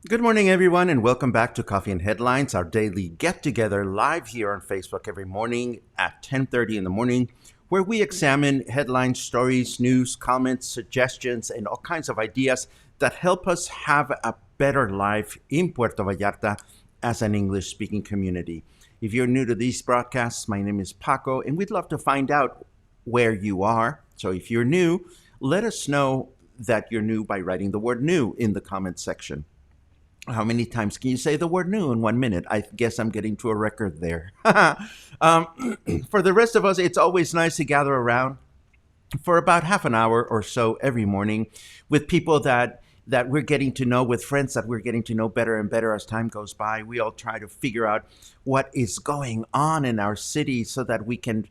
Good morning, everyone, and welcome back to Coffee and Headlines, our daily get-together live here on Facebook every morning at 10:30 in the morning, where we examine headlines, stories, news, comments, suggestions, and all kinds of ideas that help us have a better life in Puerto Vallarta as an English-speaking community. If you're new to these broadcasts, my name is Paco, and we'd love to find out where you are. So if you're new, let us know that you're new by writing the word new in the comments section. How many times can you say the word new in 1 minute? I guess I'm getting to a record there. For the rest of us, it's always nice to gather around for about half an hour or so every morning with people that we're getting to know, with friends that we're getting to know better and better as time goes by. We all try to figure out what is going on in our city so that we can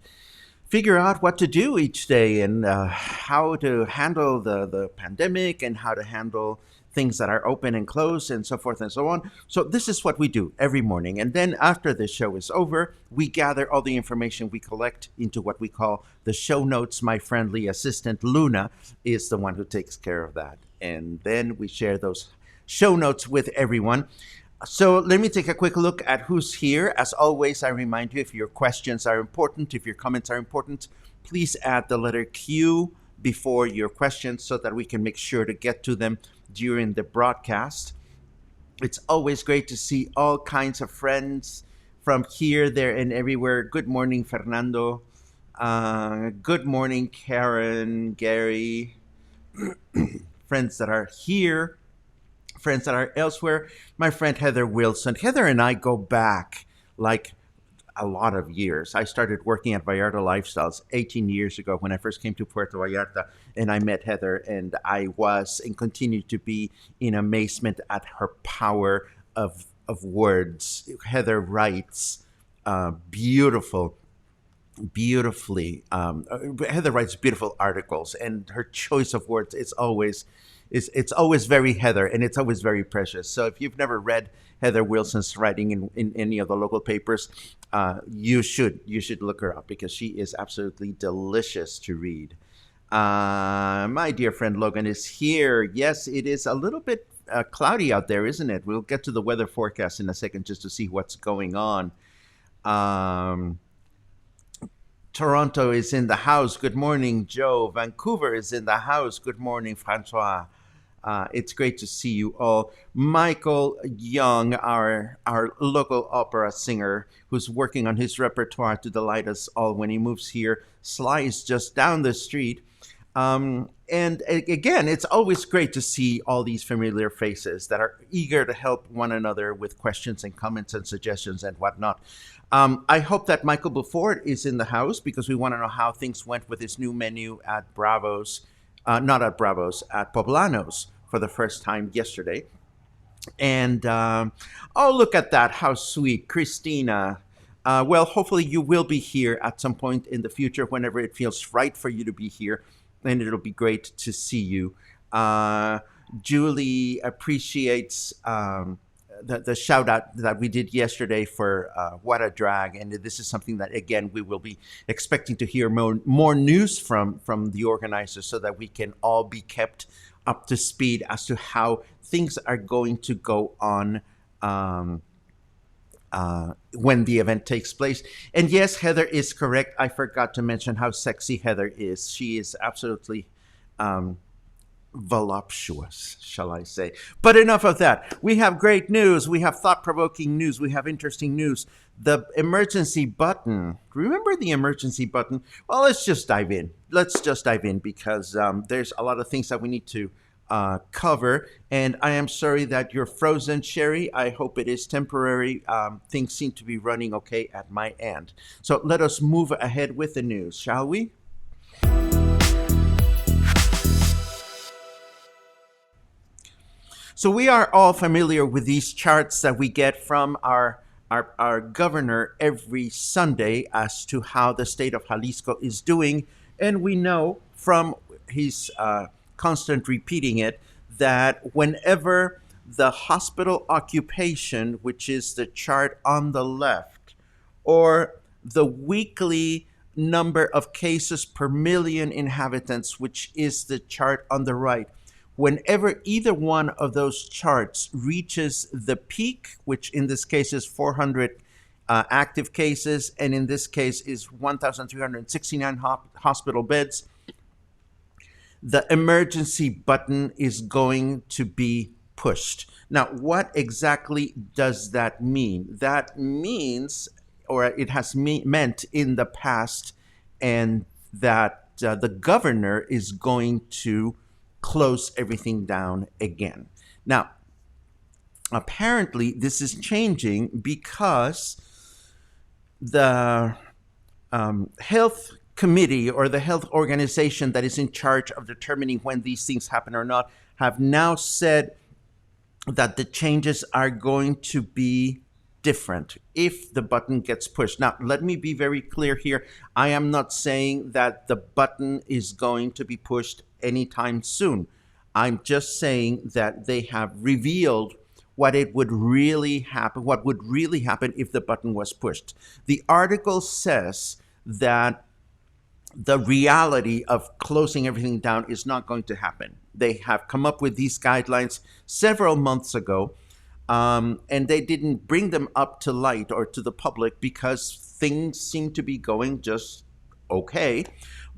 figure out what to do each day and how to handle the pandemic and how to handle things that are open and closed and so forth and so on. So this is what we do every morning. And then after the show is over, we gather all the information we collect into what we call the show notes. My friendly assistant, Luna, is the one who takes care of that. And then we share those show notes with everyone. So let me take a quick look at who's here. As always, I remind you, if your questions are important, if your comments are important, please add the letter Q before your questions so that we can make sure to get to them during the broadcast. It's always great to see all kinds of friends from here, there, and everywhere. Good morning, Fernando. Good morning, Karen, Gary. Friends that are here, friends that are elsewhere. My friend Heather Wilson. Heather and I go back like a lot of years. I started working at Vallarta Lifestyles 18 years ago when I first came to Puerto Vallarta, and I met Heather, and I was and continue to be in amazement at her power of words. Heather writes beautifully. Heather writes beautiful articles, and her choice of words is always very Heather, and it's always very precious. So if you've never read Heather Wilson's writing in any of the local papers, you should look her up because she is absolutely delicious to read. My dear friend Logan is here. Yes, it is a little bit cloudy out there, isn't it? We'll get to the weather forecast in a second just to see what's going on. Toronto is in the house. Good morning, Joe. Vancouver is in the house. Good morning, Francois. It's great to see you all. Michael Young, our local opera singer, who's working on his repertoire to delight us all when he moves here. Sly is just down the street. And again, it's always great to see all these familiar faces that are eager to help one another with questions and comments and suggestions and whatnot. I hope that Michael Beaufort is in the house because we want to know how things went with his new menu at Bravo's, not at Bravo's, at Poblanos for the first time yesterday. And, oh, look at that. How sweet. Christina. Well, hopefully you will be here at some point in the future whenever it feels right for you to be here. And it'll be great to see you. Julie appreciates the shout out that we did yesterday for What a Drag. And this is something that, again, we will be expecting to hear more news from the organizers so that we can all be kept up to speed as to how things are going to go on when the event takes place. And yes, Heather is correct. I forgot to mention how sexy Heather is. She is absolutely voluptuous, shall I say. But enough of that. We have great news. We have thought-provoking news. We have interesting news. The emergency button. Remember the emergency button? Well, let's just dive in. Let's just dive in because there's a lot of things that we need to cover. And I am sorry that you're frozen, Sherry. I hope it is temporary. Things seem to be running okay at my end. So let us move ahead with the news, shall we? So we are all familiar with these charts that we get from our governor every Sunday as to how the state of Jalisco is doing. And we know from his constant repeating it that whenever the hospital occupation, which is the chart on the left, or the weekly number of cases per million inhabitants, which is the chart on the right, whenever either one of those charts reaches the peak, which in this case is 400 active cases, and in this case is 1,369 hospital beds, the emergency button is going to be pushed. Now, what exactly does that mean? That means, or it has meant in the past, and that the governor is going to close everything down again. Now, apparently this is changing because the health committee or the health organization that is in charge of determining when these things happen or not have now said that the changes are going to be different if the button gets pushed. Now, let me be very clear here. I am not saying that the button is going to be pushed anytime soon. I'm just saying that they have revealed what would really happen if the button was pushed. The article says that the reality of closing everything down is not going to happen. They have come up with these guidelines several months ago, and they didn't bring them up to light or to the public because things seem to be going just okay.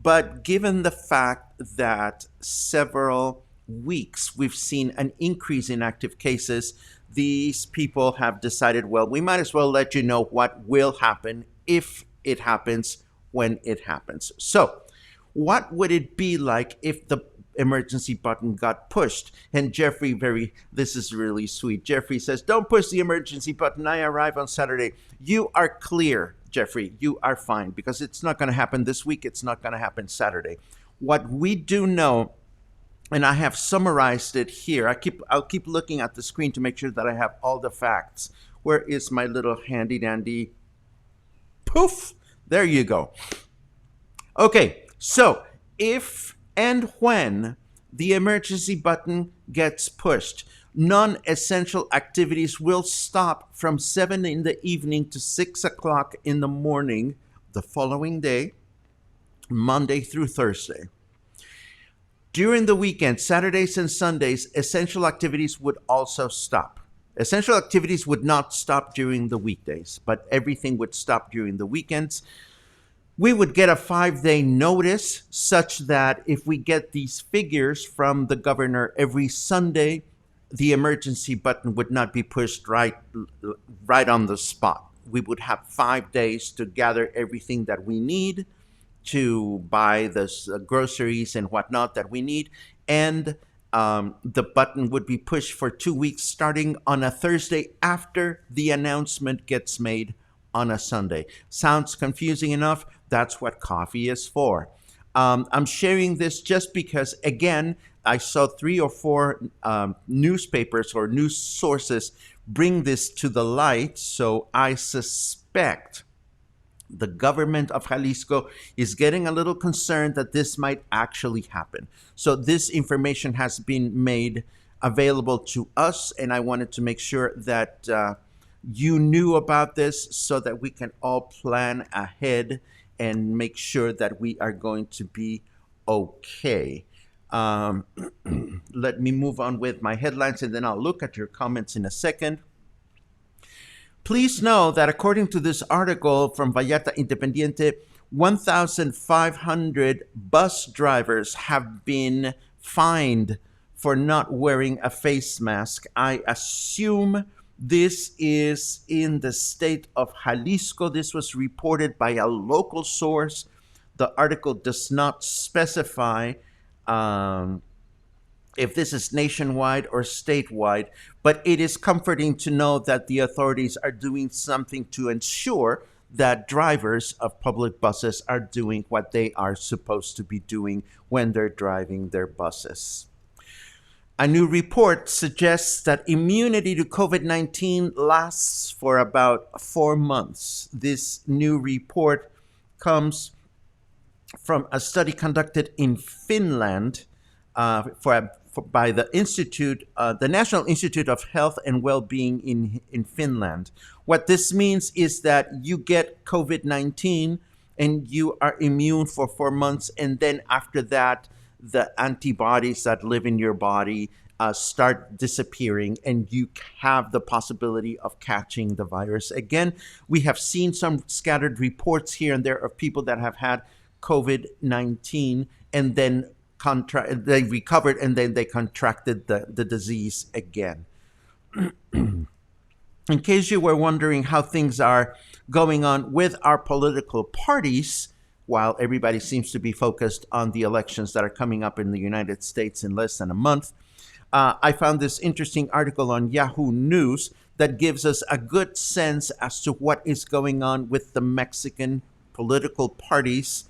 But given the fact that several weeks we've seen an increase in active cases, these people have decided, well, we might as well let you know what will happen if it happens when it happens. So what would it be like if the emergency button got pushed? And Jeffrey, this is really sweet. Jeffrey says, don't push the emergency button. I arrive on Saturday. You are clear, Jeffrey. You are fine because it's not going to happen this week. It's not going to happen Saturday. What we do know, and I have summarized it here. I'll keep looking at the screen to make sure that I have all the facts. Where is my little handy dandy? Poof! There you go. Okay, so if and when the emergency button gets pushed, non-essential activities will stop from 7 in the evening to 6 o'clock in the morning the following day, Monday through Thursday. During the weekend, Saturdays and Sundays, essential activities would also stop. Essential activities would not stop during the weekdays, but everything would stop during the weekends. We would get a 5-day notice such that if we get these figures from the governor every Sunday, the emergency button would not be pushed right on the spot. We would have 5 days to gather everything that we need to buy the groceries and whatnot that we need, and the button would be pushed for 2 weeks starting on a Thursday after the announcement gets made on a Sunday. Sounds confusing enough? That's what coffee is for. I'm sharing this just because, again, I saw 3 or 4 newspapers or news sources bring this to the light, so I suspect the government of Jalisco is getting a little concerned that this might actually happen. So this information has been made available to us, and I wanted to make sure that you knew about this so that we can all plan ahead and make sure that we are going to be okay. Let me move on with my headlines, and then I'll look at your comments in a second. Please know that according to this article from Vallarta Independiente, 1,500 bus drivers have been fined for not wearing a face mask. I assume this is in the state of Jalisco. This was reported by a local source. The article does not specify um, if this is nationwide or statewide, but it is comforting to know that the authorities are doing something to ensure that drivers of public buses are doing what they are supposed to be doing when they're driving their buses. A new report suggests that immunity to COVID 19 lasts for about 4 months. This new report comes from a study conducted in Finland by the Institute, the National Institute of Health and Well-being in Finland. What this means is that you get COVID-19 and you are immune for 4 months, and then after that, the antibodies that live in your body start disappearing, and you have the possibility of catching the virus again. We have seen some scattered reports here and there of people that have had COVID-19 and then they recovered and then they contracted the disease again. In case you were wondering how things are going on with our political parties, while everybody seems to be focused on the elections that are coming up in the United States in less than a month, I found this interesting article on Yahoo News that gives us a good sense as to what is going on with the Mexican political parties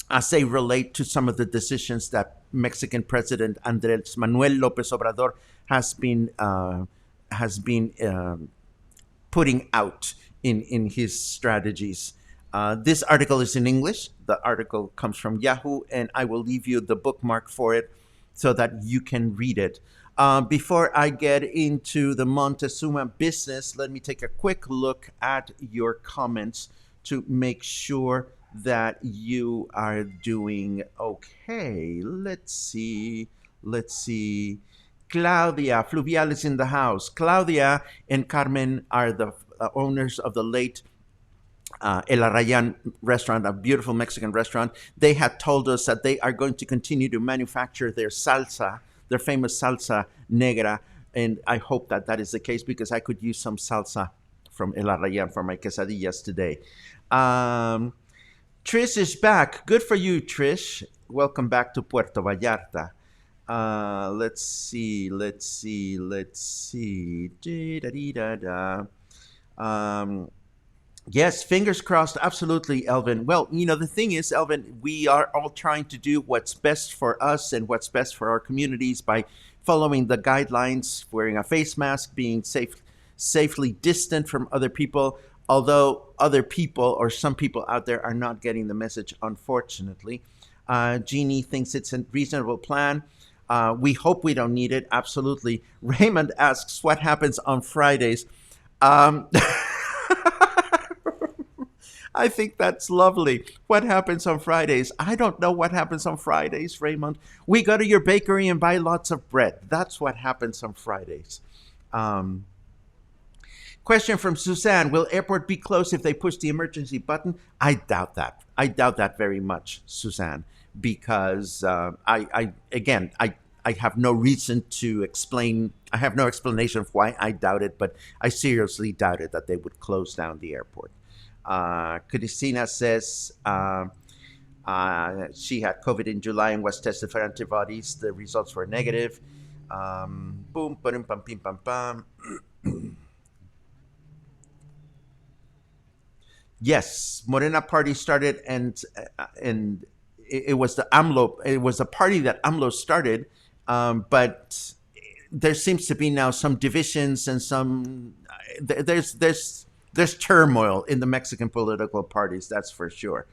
as they relate to some of the decisions that Mexican President Andrés Manuel López Obrador has been putting out in his strategies. This article is in English. The article comes from Yahoo, and I will leave you the bookmark for it so that you can read it. Before I get into the Montezuma business, let me take a quick look at your comments to make sure that you are doing okay. Let's see. Claudia Fluvial is in the house. Claudia and Carmen are the owners of the late El Arrayan restaurant, a beautiful Mexican restaurant. They had told us that they are going to continue to manufacture their salsa, their famous salsa negra, and I hope that that is the case because I could use some salsa from El Arrayan for my quesadillas today. Trish is back. Good for you, Trish. Welcome back to Puerto Vallarta. Let's see. Yes, fingers crossed. Absolutely, Elvin. Well, the thing is, Elvin, we are all trying to do what's best for us and what's best for our communities by following the guidelines, wearing a face mask, being safely distant from other people. Although other people or some people out there are not getting the message, unfortunately. Jeannie thinks it's a reasonable plan. We hope we don't need it. Absolutely. Raymond asks, what happens on Fridays? I think that's lovely. What happens on Fridays? I don't know what happens on Fridays, Raymond. We go to your bakery and buy lots of bread. That's what happens on Fridays. Question from Suzanne. Will airport be closed if they push the emergency button? I doubt that. I doubt that very much, Suzanne, because I have no reason to explain. I have no explanation of why I doubt it, but I seriously doubted that they would close down the airport. Cristina says she had COVID in July and was tested for antibodies. The results were negative. Boom, pam, pam, pim, pam, pam. Yes, Morena party started, and it was the AMLO. It was a party that AMLO started, but there seems to be now some divisions and some there's turmoil in the Mexican political parties. That's for sure.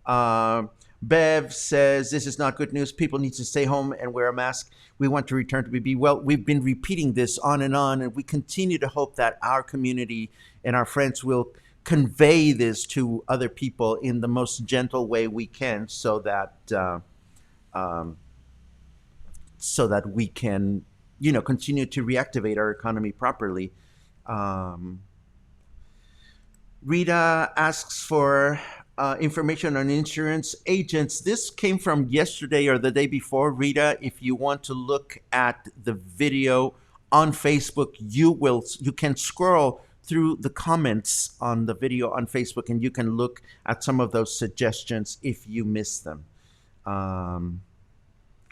Bev says this is not good news. People need to stay home and wear a mask. We want to return to BB. Well, we've been repeating this on, and we continue to hope that our community and our friends will convey this to other people in the most gentle way we can, so that we can, continue to reactivate our economy properly. Rita asks for information on insurance agents. This came from yesterday or the day before. Rita, if you want to look at the video on Facebook, you can scroll through the comments on the video on Facebook, and you can look at some of those suggestions if you miss them. Um,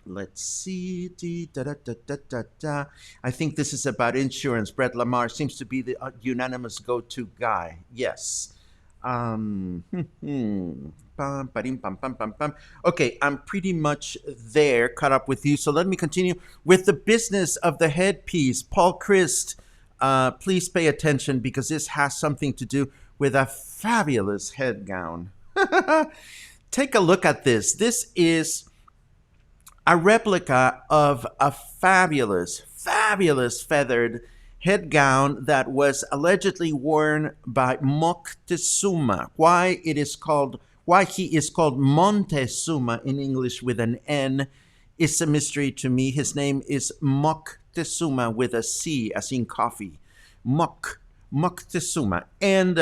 let's see. Da, da, da, da, da, da. I think this is about insurance. Brett Lamar seems to be the unanimous go-to guy. Yes. Pam, padim, pam, pam, pam, pam. Okay, I'm pretty much there, caught up with you. So let me continue with the business of the headpiece. Paul Christ, please pay attention because this has something to do with a fabulous head gown. Take a look at this. This is a replica of a fabulous feathered head gown that was allegedly worn by Moctezuma. Why he is called Montezuma in English with an N is a mystery to me. His name is Moctezuma with a C, as in coffee. Moctezuma. And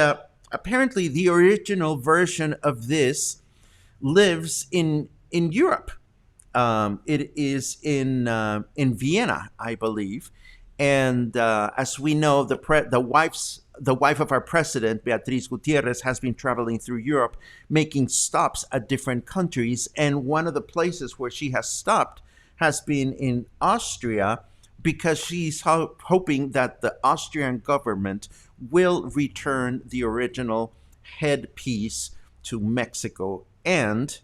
apparently the original version of this lives in Europe. It is in Vienna, I believe, and as we know, the wife of our president, Beatriz Gutierrez, has been traveling through Europe, making stops at different countries, and one of the places where she has stopped has been in Austria, because she's hoping that the Austrian government will return the original headpiece to Mexico, and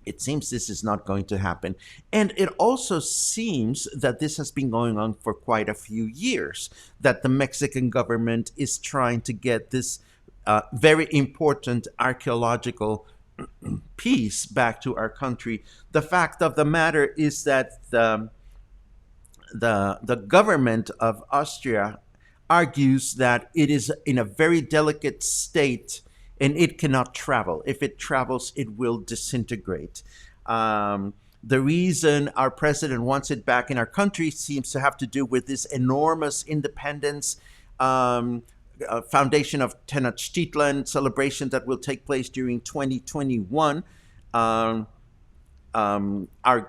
it seems this is not going to happen. And it also seems that this has been going on for quite a few years, that the Mexican government is trying to get this very important archaeological piece back to our country. The fact of the matter is that the government of Austria argues that it is in a very delicate state and it cannot travel. If it travels, it will disintegrate. The reason our president wants it back in our country seems to have to do with this enormous independence foundation of Tenochtitlan celebration that will take place during 2021. Our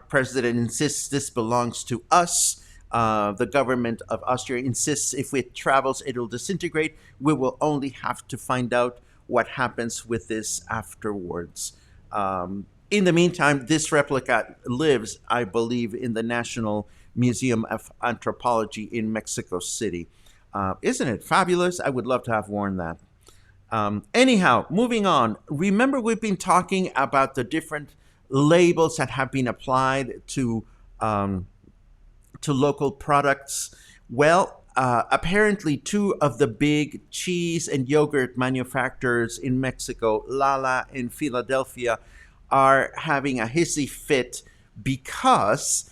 president insists this belongs to us. The government of Austria insists if it travels, it'll disintegrate. We will only have to find out what happens with this afterwards. In the meantime, this replica lives, I believe, in the National Museum of Anthropology in Mexico City. Isn't it fabulous? I would love to have worn that. Anyhow, moving on. Remember, we've been talking about the different labels that have been applied to local products. Well, apparently two of the big cheese and yogurt manufacturers in Mexico, Lala and Philadelphia, are having a hissy fit because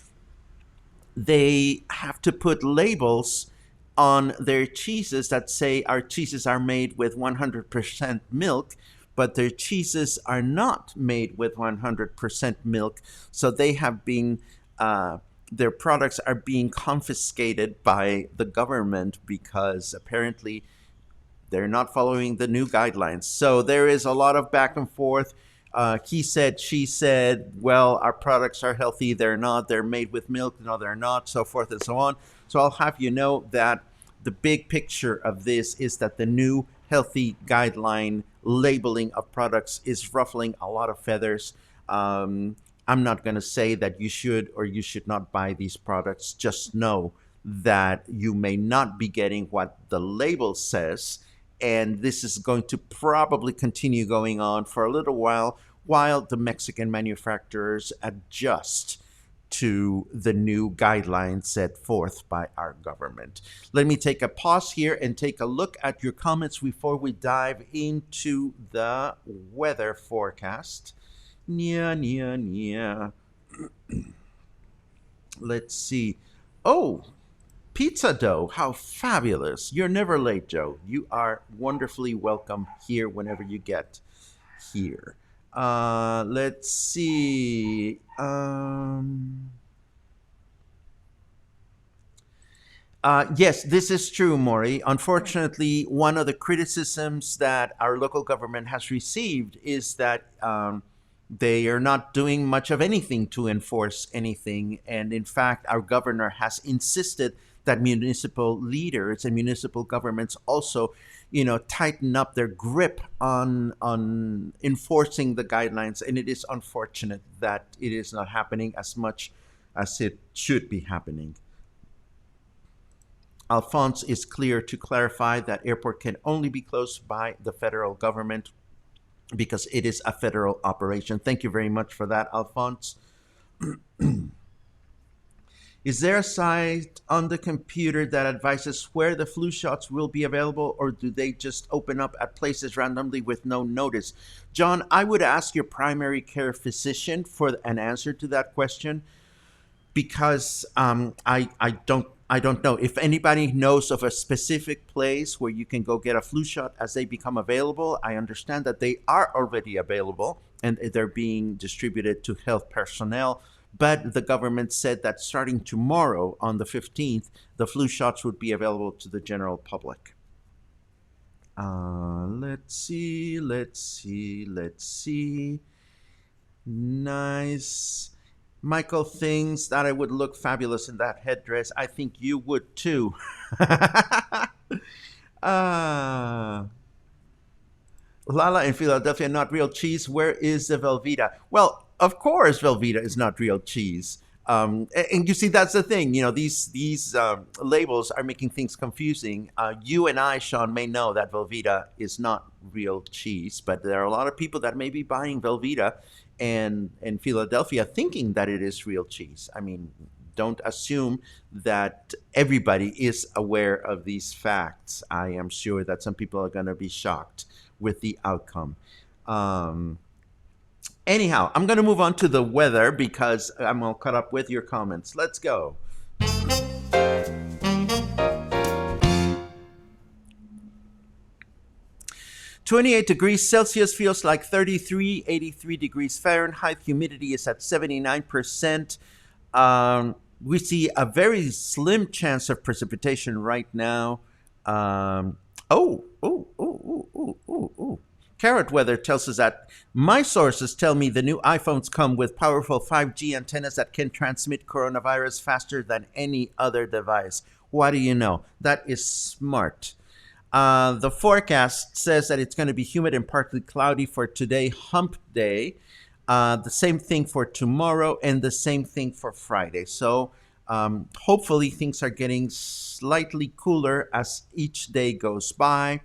they have to put labels on their cheeses that say our cheeses are made with 100% milk, but their cheeses are not made with 100% milk. So they have been their products are being confiscated by the government because apparently they're not following the new guidelines. So there is a lot of back and forth. He said, she said, well, our products are healthy. They're not. They're made with milk. No, they're not, so forth and so on. So I'll have you know that the big picture of this is that the new healthy guideline labeling of products is ruffling a lot of feathers. I'm not going to say that you should or you should not buy these products. Just know that you may not be getting what the label says. And this is going to probably continue going on for a little while the Mexican manufacturers adjust to the new guidelines set forth by our government. Let me take a pause here and take a look at your comments before we dive into the weather forecast. Nya. Let's see. Oh, pizza dough. How fabulous. You're never late, Joe. You are wonderfully welcome here whenever you get here. Let's see. Yes, this is true, Maury. Unfortunately, one of the criticisms that our local government has received is that they are not doing much of anything to enforce anything. And in fact, our governor has insisted that municipal leaders and municipal governments also, tighten up their grip on enforcing the guidelines. And it is unfortunate that it is not happening as much as it should be happening. Alphonse is clear to clarify that airport can only be closed by the federal government because it is a federal operation. Thank you very much for that, Alphonse. Is there a site on the computer that advises where the flu shots will be available, or do they just open up at places randomly with no notice? John, I would ask your primary care physician for an answer to that question because I don't know if anybody knows of a specific place where you can go get a flu shot as they become available. I understand that they are already available and they're being distributed to health personnel. But the government said that starting tomorrow on the 15th, the flu shots would be available to the general public. Let's see. Nice. Michael thinks that I would look fabulous in that headdress. I think you would too. uh, Lala in Philadelphia, not real cheese. Where is the Velveeta? Well, of course, Velveeta is not real cheese. And you see, that's the thing. These labels are making things confusing. You and I, Sean, may know that Velveeta is not real cheese, but there are a lot of people that may be buying Velveeta and in Philadelphia thinking that it is real cheese. I mean, don't assume that everybody is aware of these facts. I am sure that some people are going to be shocked with the outcome. Anyhow, I'm going to move on to the weather because I'm all caught up with your comments. Let's go. 28 degrees Celsius feels like 33, 83 degrees Fahrenheit. Humidity is at 79%. We see a very slim chance of precipitation right now. Carrot Weather tells us that my sources tell me the new iPhones come with powerful 5G antennas that can transmit coronavirus faster than any other device. What do you know? That is smart. The forecast says that it's going to be humid and partly cloudy for today, hump day. The same thing for tomorrow and the same thing for Friday. So hopefully things are getting slightly cooler as each day goes by.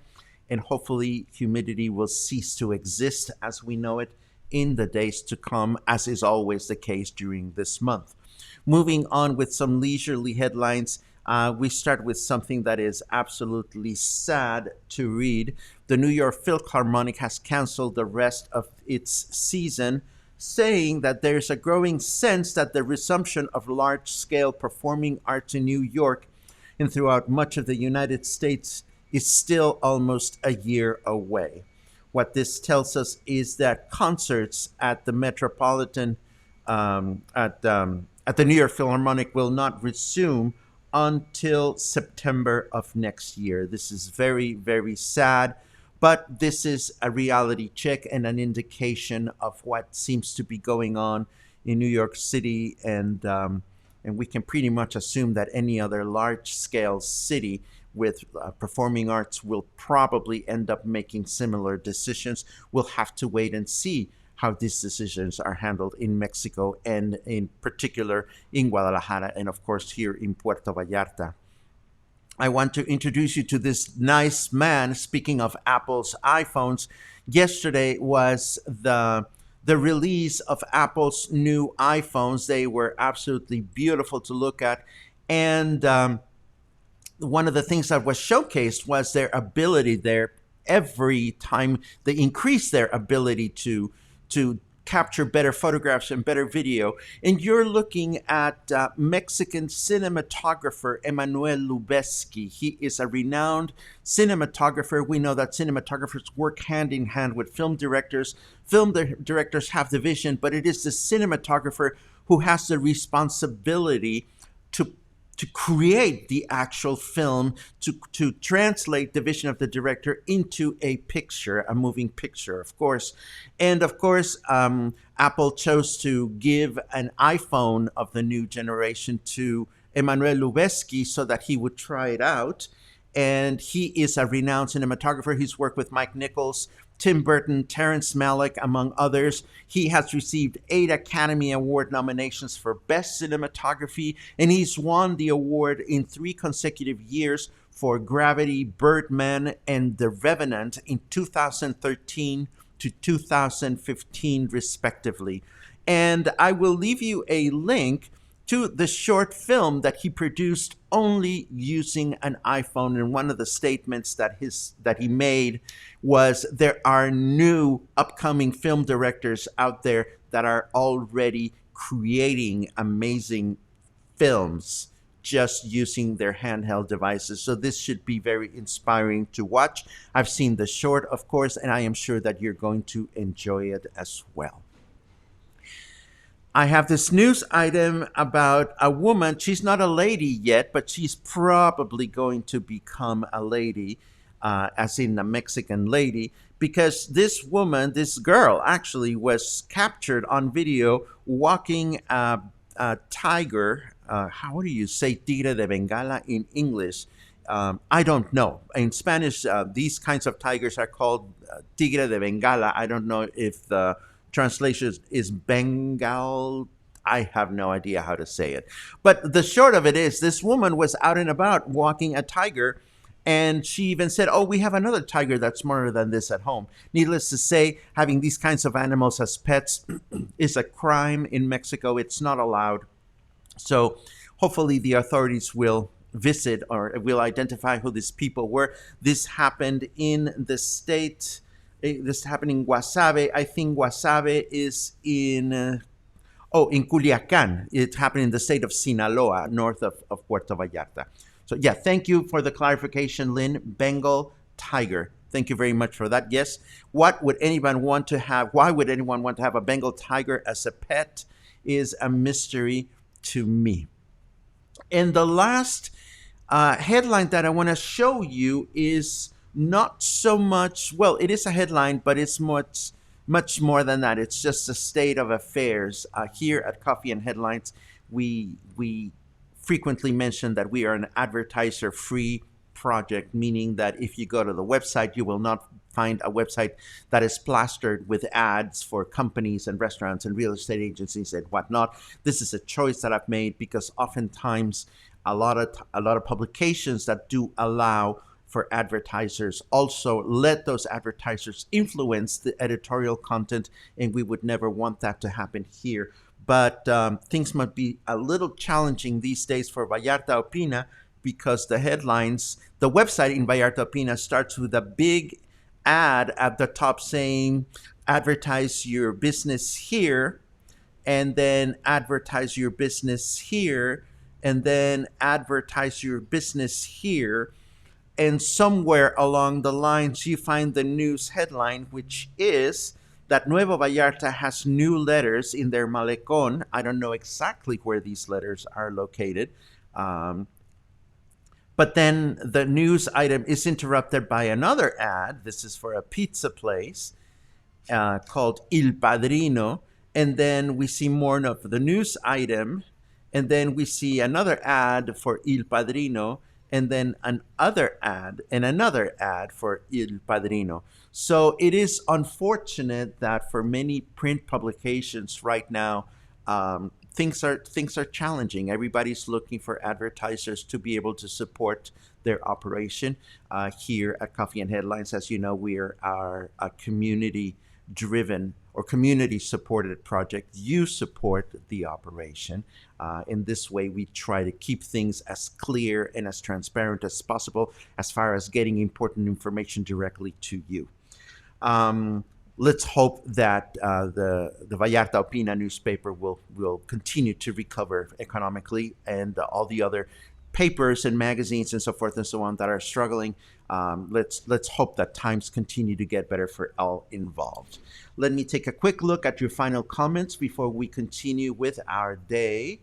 And hopefully humidity will cease to exist as we know it in the days to come, as is always the case during this month. Moving on with some leisurely headlines, we start with something that is absolutely sad to read. The New York Philharmonic has canceled the rest of its season, saying that there's a growing sense that the resumption of large-scale performing arts in New York and throughout much of the United States is still almost a year away. What this tells us is that concerts at the Metropolitan, at the New York Philharmonic will not resume until September of next year. This is very, very sad, but this is a reality check and an indication of what seems to be going on in New York City, and we can pretty much assume that any other large-scale city with performing arts will probably end up making similar decisions. We'll have to wait and see how these decisions are handled in Mexico and in particular in Guadalajara and of course here in Puerto Vallarta. I want to introduce you to this nice man. Speaking of Apple's iPhones, yesterday was the release of Apple's new iPhones. They were absolutely beautiful to look at, and one of the things that was showcased was their ability there. Every time they increase their ability to capture better photographs and better video. And you're looking at Mexican cinematographer Emmanuel Lubezki. He is a renowned cinematographer. We know that cinematographers work hand in hand with film directors. Film directors have the vision, but it is the cinematographer who has the responsibility to create the actual film, to translate the vision of the director into a picture, a moving picture, of course. And of course, Apple chose to give an iPhone of the new generation to Emmanuel Lubezki so that he would try it out. And he is a renowned cinematographer. He's worked with Mike Nichols, Tim Burton, Terrence Malick, among others. He has received 8 Academy Award nominations for Best Cinematography, and he's won the award in 3 consecutive years for Gravity, Birdman, and The Revenant in 2013 to 2015, respectively. And I will leave you a link to the short film that he produced only using an iPhone. And one of the statements that he made was, there are new upcoming film directors out there that are already creating amazing films just using their handheld devices. So this should be very inspiring to watch. I've seen the short, of course, and I am sure that you're going to enjoy it as well. I have this news item about a woman. She's not a lady yet, but she's probably going to become a lady, as in a Mexican lady, because this woman, this girl, actually was captured on video walking a tiger. How do you say tigre de Bengala in English? I don't know. In Spanish, these kinds of tigers are called tigre de Bengala. I don't know if the translation is Bengal. I have no idea how to say it. But the short of it is, this woman was out and about walking a tiger, and she even said, oh, we have another tiger that's smarter than this at home. Needless to say, having these kinds of animals as pets is a crime in Mexico. It's not allowed. So hopefully the authorities will visit or will identify who these people were. This happened in the state. This happened in Guasave. I think Guasave is in Culiacan. It happened in the state of Sinaloa, north of Puerto Vallarta. So yeah, thank you for the clarification, Lynn. Bengal tiger. Thank you very much for that. Yes. What would anyone want to have? Why would anyone want to have a Bengal tiger as a pet is a mystery to me. And the last headline that I want to show you is not so much, well, it is a headline, but it's much more than that. It's just a state of affairs. Here at Coffee and Headlines, we frequently mention that we are an advertiser-free project, meaning that if you go to the website, you will not find a website that is plastered with ads for companies and restaurants and real estate agencies and whatnot. This is a choice that I've made because oftentimes a lot of publications that do allow for advertisers also let those advertisers influence the editorial content, and we would never want that to happen here. But things might be a little challenging these days for Vallarta Opina because the headlines, the website in Vallarta Opina starts with a big ad at the top saying, advertise your business here, and then advertise your business here, and then advertise your business here. And somewhere along the lines, you find the news headline, which is that Nuevo Vallarta has new letters in their malecón. I don't know exactly where these letters are located. But then the news item is interrupted by another ad. This is for a pizza place called Il Padrino. And then we see more of the news item. And then we see another ad for Il Padrino. And then another ad and another ad for Il Padrino. So it is unfortunate that for many print publications right now, things are challenging. Everybody's looking for advertisers to be able to support their operation. Here at Coffee and Headlines, as you know, we are a community-driven or community-supported project. You support the operation. In this way, we try to keep things as clear and as transparent as possible as far as getting important information directly to you. Let's hope that the Vallarta Opina newspaper will continue to recover economically, and all the other papers and magazines and so forth and so on that are struggling. Let's hope that times continue to get better for all involved. Let me take a quick look at your final comments before we continue with our day.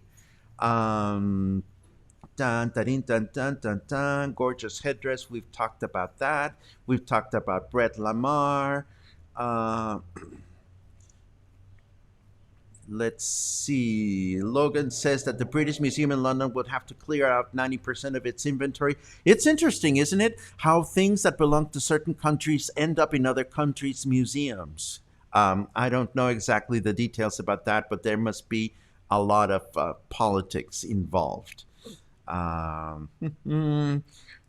Dun, dun, dun, dun, dun, dun. Gorgeous headdress. We've talked about that. We've talked about Brett Lamar. Uh, let's see. Logan says that the British Museum in London would have to clear out 90% of its inventory. It's interesting, isn't it? How things that belong to certain countries end up in other countries' museums. I don't know exactly the details about that, but there must be a lot of politics involved. Um,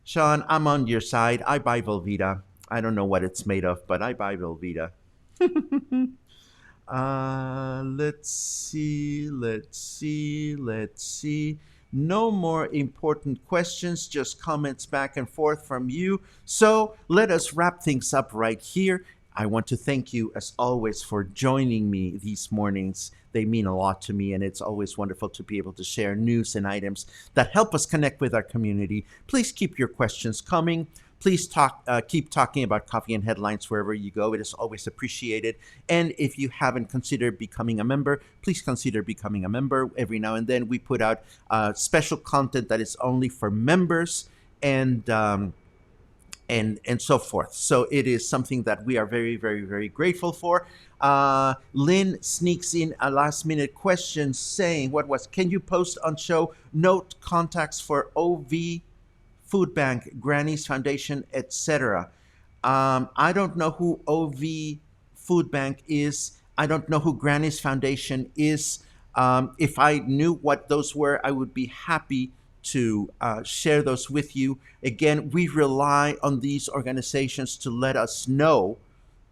Sean, I'm on your side. I buy Velveeta. I don't know what it's made of, but I buy Velveeta. Let's see. No more important questions, just comments back and forth from you. So let us wrap things up right here. I want to thank you, as always, for joining me these mornings. They mean a lot to me, and it's always wonderful to be able to share news and items that help us connect with our community. Please keep your questions coming. Please keep talking about coffee and headlines wherever you go. It is always appreciated. And if you haven't considered becoming a member, please consider becoming a member. Every now and then we put out special content that is only for members and so forth. So it is something that we are very, very, very grateful for. Lynn sneaks in a last minute question saying, can you post on show note contacts for OV Food Bank, Granny's Foundation, etc.? I don't know who OV Food Bank is. I don't know who Granny's Foundation is. If I knew what those were, I would be happy to share those with you. Again, we rely on these organizations to let us know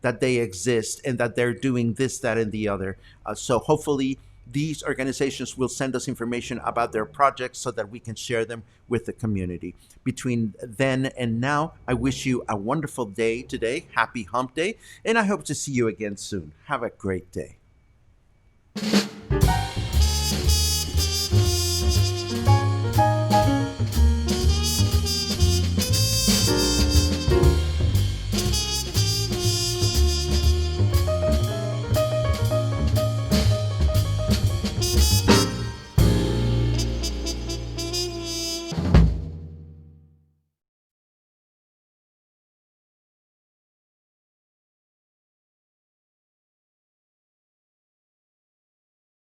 that they exist and that they're doing this, that, and the other. So hopefully these organizations will send us information about their projects so that we can share them with the community. Between then and now, I wish you a wonderful day today. Happy Hump Day. And I hope to see you again soon. Have a great day.